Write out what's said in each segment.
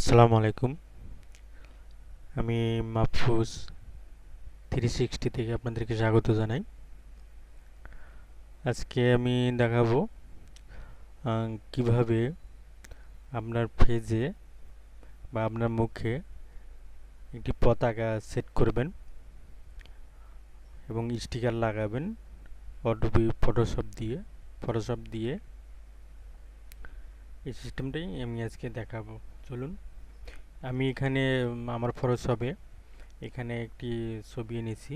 আসসালামু আলাইকুম। আমি মাহফুজ 360 থেকে আপনাদেরকে স্বাগত জানাই। আজকে আমি দেখাবো কিভাবে আপনার পেজে বা আপনার মুখে একটি পতাকা সেট করবেন এবং স্টিকার লাগাবেন adobe ফটোশপ দিয়ে এই সিস্টেমটাই আমি আজকে দেখাবো। চলুন, আমি এখানে আমার ফটোশপে এখানে একটি ছবি এনেছি।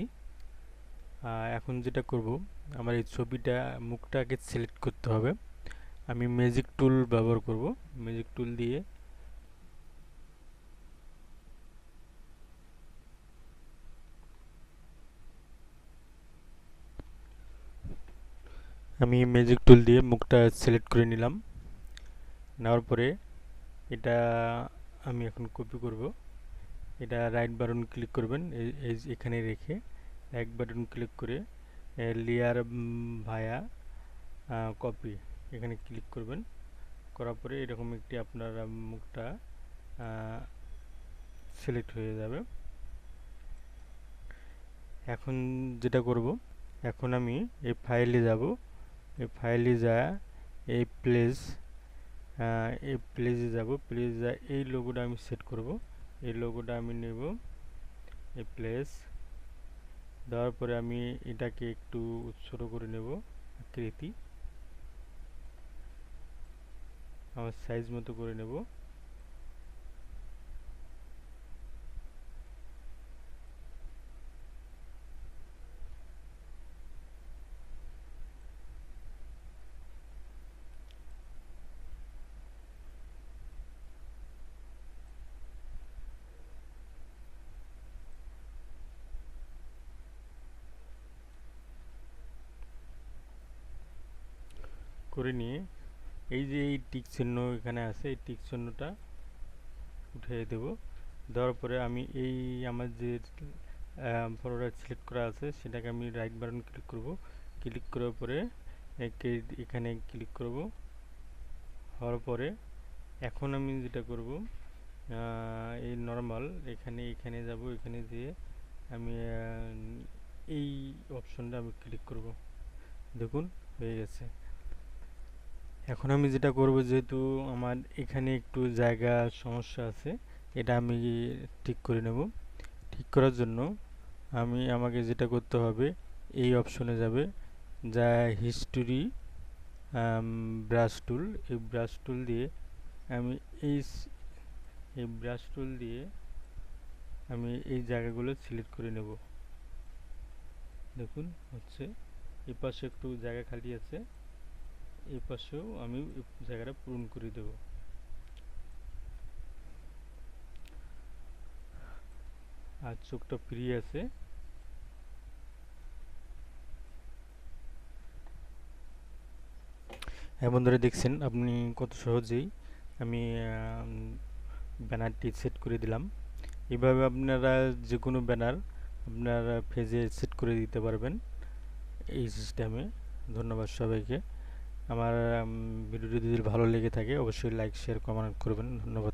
এখন যেটা করব, আমার এই ছবিটা মুখটাকে সিলেক্ট করতে হবে। আমি ম্যাজিক টুল ব্যবহার করব। ম্যাজিক টুল দিয়ে মুখটা সিলেক্ট করে নিলাম। নেওয়ার পরে এটা আমি এখন কপি করব। এটা রাইট বাটন ক্লিক করবেন, এখানে রেখে রাইট বাটন ক্লিক করে লেয়ার ভায়া কপি এখানে ক্লিক করবেন। করার পরে এরকম একটি আপনার মুখটা সিলেক্ট হয়ে যাবে। এখন যেটা করব, এখন আমি এই ফাইলে যাব। এই ফাইলে যা এই প্লেসে যাব। প্লেসে যা এই লোগোটা আমি সেট করব। এই লোগোটা আমি নেব, এই প্লেস দেওয়ার পরে আমি এটাকে একটু ছোট করে নেব আকৃতি, আমার সাইজ মতো করে নেব। করে নিয়ে এই যে এই টিক চিহ্ন এখানে আছে, এই টিক চিহ্নটা উঠিয়ে দেব। দেওয়ার পরে আমি এই আমার যে ফটোটা সিলেক্ট করা আছে সেটাকে আমি রাইট বাটন ক্লিক করব। ক্লিক করার পরে এখানে ক্লিক করব। হওয়ার পরে এখন আমি যেটা করব, এই নর্মাল এখানে যাব। এখানে যেয়ে আমি এই অপশনটা আমি ক্লিক করব। দেখুন হয়ে গেছে। এখন আমি যেটা করব, যেহেতু আমার এখানে একটু জায়গা সমস্যা আছে, এটা আমি ঠিক করে নেব। ঠিক করার জন্য আমাকে যেটা করতে হবে, এই অপশনে যাবে, যা হিস্টোরি ব্রাশ টুল। এই ব্রাশ টুল দিয়ে আমি এই এই ব্রাশ টুল দিয়ে আমি এই জায়গাগুলো সিলেক্ট করে নেব। দেখুন হচ্ছে, এই পাশে একটু জায়গা খালি আছে, এই পাশেও আমি জায়গাটা পূরণ করে দেব। আর চোখটা ফ্রি আছে। হ্যাঁ বন্ধুরা, দেখছেন আপনি কত সহজেই আমি ব্যানারটি সেট করে দিলাম। এভাবে আপনারা যে কোনো ব্যানার আপনার পেজে সেট করে দিতে পারবেন এই সিস্টেমে। ধন্যবাদ সবাইকে। আমার ভিডিওটি যদি ভালো লেগে থাকে অবশ্যই লাইক শেয়ার কমেন্ট করবেন। ধন্যবাদ।